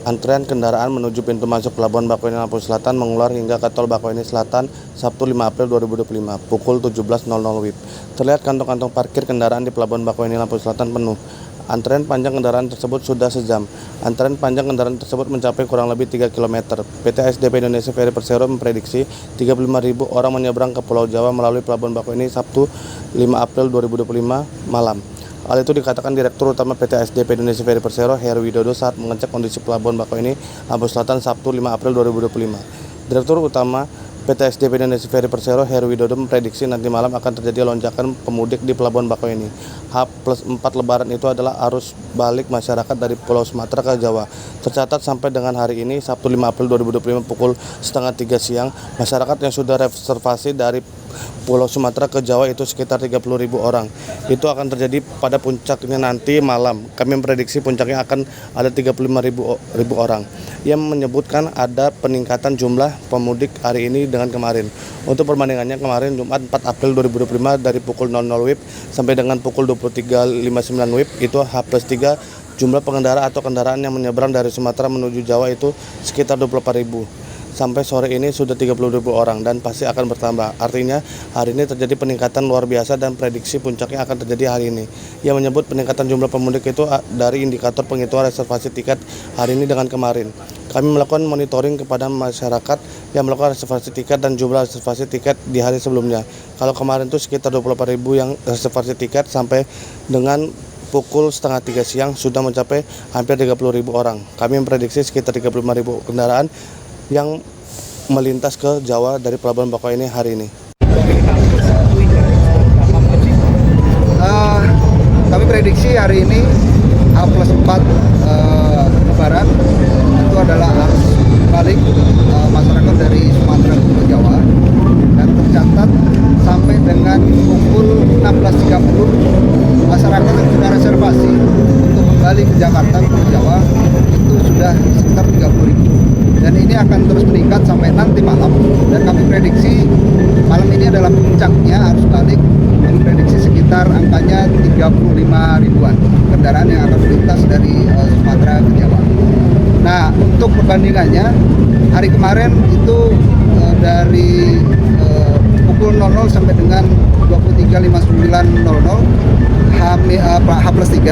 Antrean kendaraan menuju pintu masuk Pelabuhan Bakauheni Lampung Selatan mengular hingga ke Tol Bakauheni Selatan Sabtu 5 April 2025 pukul 17.00 WIB. Terlihat kantong-kantong parkir kendaraan di Pelabuhan Bakauheni Lampung Selatan penuh. Antrean panjang kendaraan tersebut sudah sejam. Antrean panjang kendaraan tersebut mencapai kurang lebih 3 km. PT SDP Indonesia Ferry Persero memprediksi 35.000 orang menyeberang ke Pulau Jawa melalui Pelabuhan Bakauheni Sabtu 5 April 2025 malam. Hal itu dikatakan Direktur Utama PT SDP Indonesia Ferry Persero, Heru Widodo saat mengecek kondisi Pelabuhan Bakauheni Lampung Selatan Sabtu 5 April 2025. Direktur Utama PT SDP Indonesia Ferry Persero, Heru Widodo memprediksi nanti malam akan terjadi lonjakan pemudik di Pelabuhan Bakauheni. H+4 Lebaran itu adalah arus balik masyarakat dari Pulau Sumatera ke Jawa. Tercatat sampai dengan hari ini, Sabtu 5 April 2025 pukul setengah 3 siang, masyarakat yang sudah reservasi dari Pulau Sumatera ke Jawa itu sekitar 30.000 orang. Itu akan terjadi pada puncaknya nanti malam. Kami memprediksi puncaknya akan ada 35.000 orang. Ia menyebutkan ada peningkatan jumlah pemudik hari ini dengan kemarin. Untuk perbandingannya kemarin Jumat 4 April 2025 dari pukul 00 WIB sampai dengan pukul 23.59 WIB itu H+3 jumlah pengendara atau kendaraan yang menyeberang dari Sumatera menuju Jawa itu sekitar 24.000. Sampai sore ini sudah 30.000 orang dan pasti akan bertambah. Artinya hari ini terjadi peningkatan luar biasa dan prediksi puncaknya akan terjadi hari ini. Ia menyebut peningkatan jumlah pemudik itu dari indikator penghitungan reservasi tiket hari ini dengan kemarin. Kami melakukan monitoring kepada masyarakat yang melakukan reservasi tiket dan jumlah reservasi tiket di hari sebelumnya. Kalau kemarin itu sekitar 24.000 yang reservasi tiket sampai dengan pukul setengah 3 siang sudah mencapai hampir 30.000 orang. Kami memprediksi sekitar 35.000 kendaraan yang melintas ke Jawa dari Pelabuhan Bakauheni hari ini. Kami prediksi hari ini H+4 Lebaran itu adalah arus balik masyarakat dari Sumatera ke Jawa, dan tercatat sampai dengan pukul 16.30 masyarakat yang sudah reservasi untuk kembali ke Jakarta ke Jawa itu sudah sekitar 30.000. Dan ini akan terus meningkat sampai nanti malam, dan kami prediksi malam ini adalah puncaknya arus balik. Kami prediksi sekitar angkanya 35.000-an kendaraan yang akan melintas dari Sumatera ke Jawa. Nah, untuk perbandingannya hari kemarin itu dari pukul 00 sampai dengan 23.59.00 H+3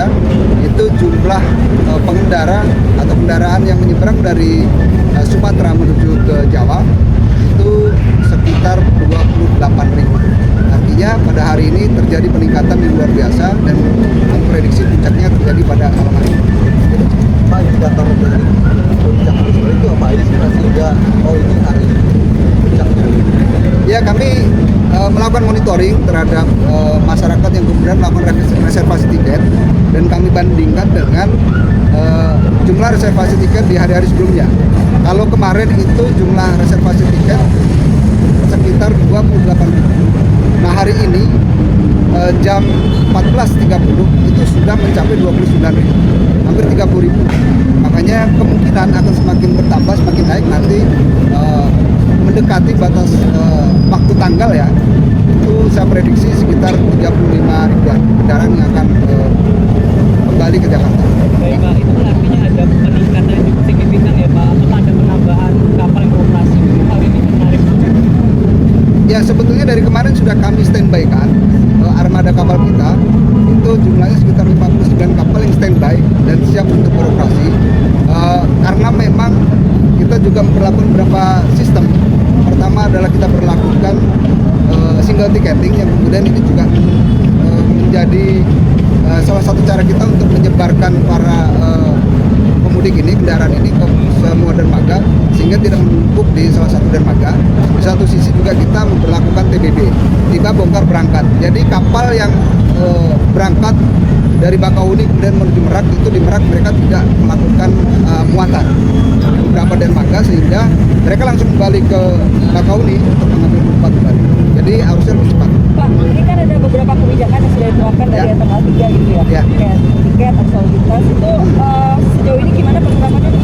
itu jumlah pengendara atau kendaraan yang menyeberang dari Sumatera menuju ke Jawa itu sekitar 28.000. Artinya pada hari ini terjadi peningkatan yang luar biasa, dan memprediksi puncaknya terjadi pada malam hari ini. Pak, indikator dari puncak arus balik itu apa aja sih, sehingga ini hari puncaknya? Ya, kami melakukan monitoring terhadap masyarakat yang kemudian melakukan reservasi tiket, dan kami bandingkan dengan jumlah reservasi tiket di hari-hari sebelumnya. Kalau kemarin itu jumlah reservasi tiket sekitar 28.000. Nah, hari ini jam 14.30 itu sudah mencapai 29.000, hampir 30.000. Makanya kemungkinan akan semakin bertambah, semakin naik nanti mendekati batas waktu tanggal ya. Itu saya prediksi sekitar 35.000-an kendaraan yang akan kembali ke Jakarta. Baik Pak, itu artinya ada peningkatan yang cukup signifikan ya Pak. Apakah ada penambahan kapal yang beroperasi? Hal ini menarik. Ya, sebetulnya dari kemarin sudah kami standby kan armada kapal kita itu jumlahnya sekitar 59 kapal yang standby dan siap untuk beroperasi. Karena memang kita juga memperlakukan beberapa sistem. Pertama adalah kita berlakukan single ticketing, yang kemudian ini juga menjadi salah satu cara kita untuk menyebarkan para pemudik ini, kendaraan ini ke semua dermaga sehingga tidak menumpuk di salah satu dermaga. Di satu sisi juga kita memperlakukan TBB, tiba bongkar berangkat. Jadi kapal yang berangkat dari Bakauheni kemudian menuju Merak, itu di Merak mereka tidak melakukan muatan di beberapa dermaga, sehingga mereka langsung kembali ke Bakauheni untuk mengambil penumpang kembali. Jadi harusnya lebih cepat. Pak, ini kan ada beberapa kebijakan yang sudah diterapkan dari tanggal 3 gitu ya. Kayak tiket atau lintas itu sejauh ini gimana penerapannya?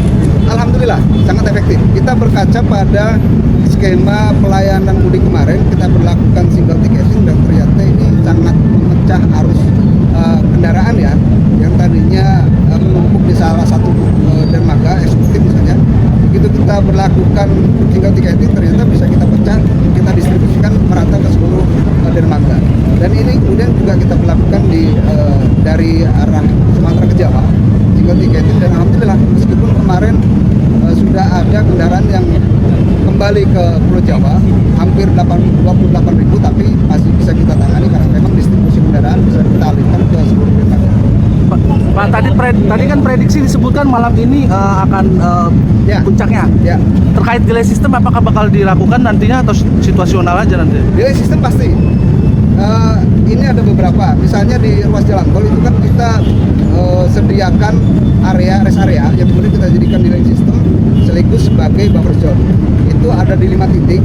Alhamdulillah sangat efektif. Kita berkaca pada skema pelayanan mudik kemarin, kita berlakukan single ticketing, dan ternyata ini sangat memecah arus kendaraan ya, yang tadinya menumpuk di salah satu dermaga eksekutif melakukan single ticketing ternyata bisa kita pecah, kita distribusikan merata ke seluruh dermaga. Dan ini kemudian juga kita melakukan dari arah Sumatera ke Jawa single ticketing, dan alhamdulillah meskipun kemarin sudah ada kendaraan yang kembali ke Pulau Jawa hampir 28.000, tapi masih bisa kita tangani karena memang distribusi kendaraan bisa kita alihkan ke seluruh dermaga. Pak, tadi kan prediksi disebutkan malam ini akan Ya. puncaknya. Ya, Terkait delay system, apakah bakal dilakukan nantinya atau situasional aja nanti? delay sistem pasti. Ini ada beberapa, misalnya di ruas jalan tol itu kan kita sediakan rest area yang kemudian kita jadikan delay system sekaligus sebagai buffer zone. Itu ada di 5 titik,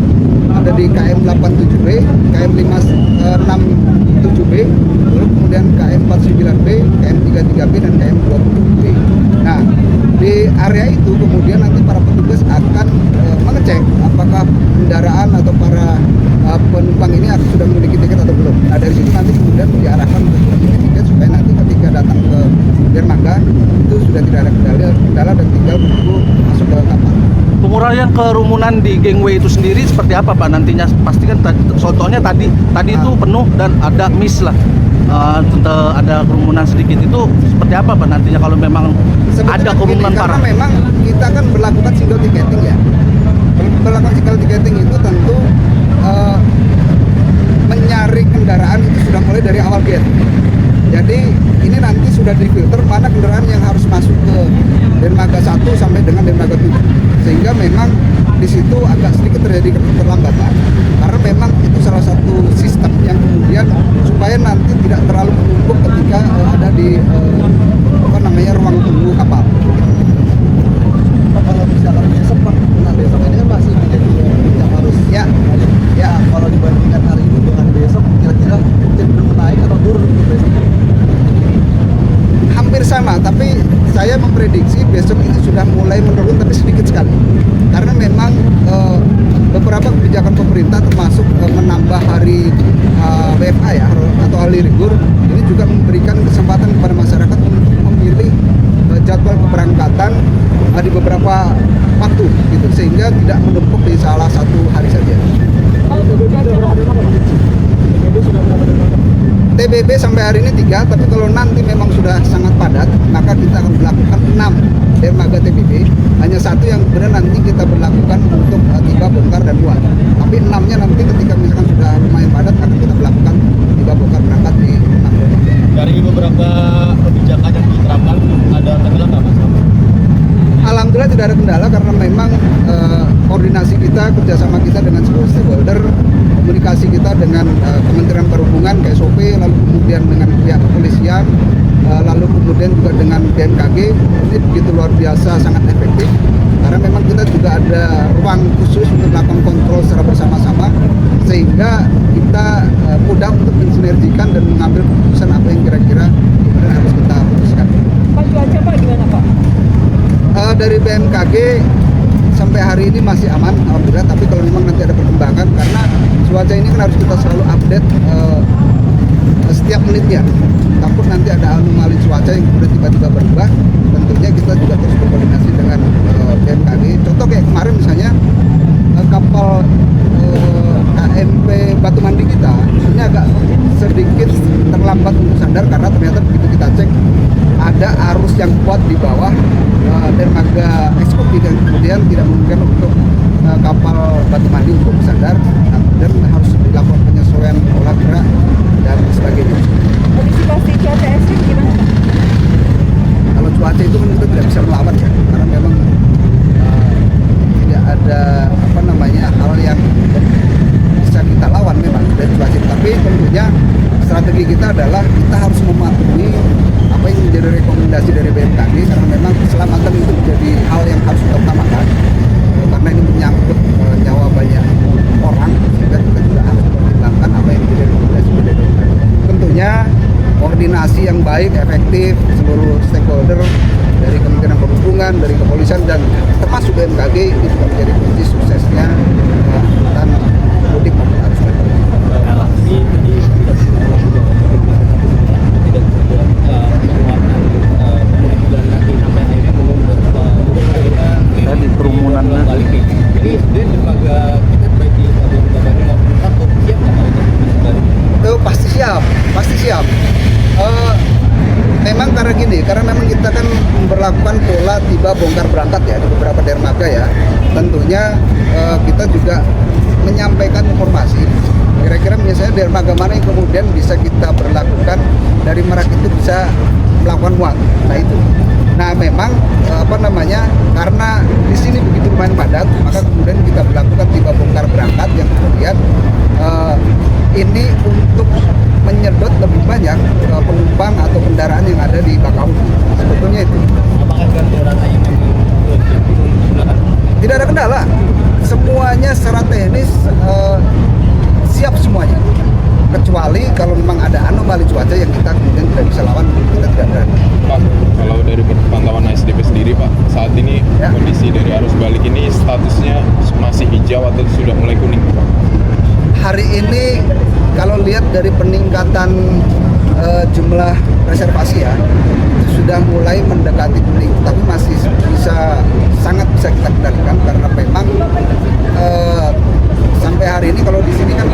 ada di KM 87B, KM 567B, lalu kemudian KM 49B, KM 33B, dan KM 20B. Nah, di area itu kemudian nanti para petugas akan mengecek apakah kendaraan atau para penumpang ini sudah memiliki tiket atau belum. Nah, dari situ nanti kemudian diarahkan untuk memiliki tiket supaya nanti ketika datang ke dermaga itu sudah tidak ada kendala dan tinggal menunggu masuk ke kapal. Penguraian kerumunan di gangway itu sendiri seperti apa Pak nantinya? Pasti kan contohnya tadi itu penuh dan ada miss lah. Ada kerumunan sedikit, itu seperti apa Pak nantinya kalau memang Sebetulnya ada kerumunan gini, parah? karena memang kita kan berlakukan single ticketing ya. Berlakukan single ticketing itu tentu menyaring kendaraan itu sudah mulai dari awal gate. Jadi ini nanti sudah difilter mana kendaraan yang harus masuk ke dermaga 1 sampai dengan dermaga 7. Sehingga memang di situ agak sedikit terjadi keterlambatan. Karena memang itu salah satu sistem yang kemudian supaya nanti tidak terlalu menumpuk ketika ada di ruang tunggu kapal. Kalau misalkan besok Pak, nah besok ini kan masih menjadi puncak arus. Ya, ya. Kalau dibandingkan hari ini dengan besok, kira-kira cenderung naik atau turun untuk besok? Hampir sama, tapi saya memprediksi besok ini sudah mulai menurun, tapi sedikit sekali. Karena memang beberapa kebijakan pemerintah termasuk menambah hari WFA ya, atau hari libur, ini juga memberikan kesempatan kepada masyarakat untuk memilih jadwal keberangkatan di beberapa waktu gitu, sehingga tidak menumpuk di salah satu hari saja. TBB sampai hari ini 3, tapi kalau nanti memang sudah sangat padat, maka kita akan melakukan 6 dermaga TBB. Hanya satu yang kemudian nanti kita berlakukan untuk tiba, bongkar, dan muat. Tapi 6-nya nanti ketika misalkan sudah lumayan padat, akan kita berlakukan tiba, bongkar, berangkat di 6 dermaga. Dari beberapa kebijakan yang diterapkan, ada kendala nggak Mas? Alhamdulillah tidak ada kendala karena memang koordinasi kita, kerjasama kita dengan seluruh stakeholder, komunikasi kita dengan Kementerian Perhubungan, KSOP, lalu kemudian dengan pihak kepolisian, lalu kemudian juga dengan BMKG, ini begitu luar biasa, sangat efektif. Karena memang kita juga ada ruang khusus untuk melakukan kontrol secara bersama-sama, sehingga kita mudah untuk mensinergikan dan mengambil keputusan apa yang kira-kira harus kita putuskan. Pak, cuaca Pak gimana Pak? Dari BMKG sampai hari ini masih aman, alhamdulillah. Tapi kalau memang nanti ada perkembangan, karena cuaca ini kan harus kita selalu update setiap menitnya. Takut nanti ada anomali cuaca yang kemudian tiba-tiba berubah. Tentunya kita juga terus berkoordinasi dengan BMKG. Contoh kayak kemarin misalnya kapal KMP Batu Mandi kita ini agak sedikit terlambat untuk sandar karena ternyata begitu kita cek ada arus yang kuat di bawah dermaga eksekutif yang kemudian tidak memungkinkan untuk kapal Batu Mandi untuk sandar, dan harus dilakukan penyesuaian pola gerak dan sebagainya. Antisipasi cuaca ekstrim gimana Pak? Kalau cuaca itu kan kita tidak bisa melawan ya, karena memang tidak ada hal yang bisa kita lawan memang dari cuaca. Tapi tentunya strategi kita adalah kita harus mematuhi apa yang menjadi rekomendasi dari BMKG, karena memang keselamatan itu menjadi hal yang harus kita utamakan, karena ini menyangkut nyawa banyak orang, sehingga kita juga harus mempertimbangkan apa yang menjadi rekomendasi dari BMKG. Tentunya koordinasi yang baik, efektif seluruh stakeholder dari Kementerian Perhubungan, dari kepolisian, dan termasuk BMKG ini juga menjadi kunci suksesnya angkutan mudik maupun arus balik. Tadi kerumunannya Tapi dermaga kita baik di Pelabuhan Bakauheni maupun Merak siap nggak Pak untuk kembali? Itu pasti siap, pasti siap. Memang karena memang kita kan memperlakukan pola tiba bongkar berangkat ya di beberapa dermaga ya. Tentunya kita juga menyampaikan informasi. Kira-kira misalnya dermaga mana yang kemudian bisa kita berlakukan dari Merak itu bisa melakukan muat. Nah itu. Nah memang karena di sini begitu lumayan padat, maka kemudian kita berlakukan tiba bongkar berangkat yang kemudian ini untuk menyedot lebih banyak penumpang atau kendaraan yang ada di Bakauheni. Sebetulnya itu. Apakah dengan kendaraan IMF digunakan? Tidak ada kendala. Semuanya secara teknis siap semuanya. Kecuali kalau memang ada anomali cuaca yang kita kemudian tidak bisa lawan, kita tidak berani. Pak, kalau dari pantauan ASDP sendiri Pak, saat ini kondisi dari arus balik ini statusnya masih hijau atau sudah mulai kuning Pak? Hari ini kalau lihat dari peningkatan jumlah reservasi ya, itu sudah mulai mendekati kuning, tapi masih sangat bisa kita kendalikan karena memang sampai hari ini kalau di sini kan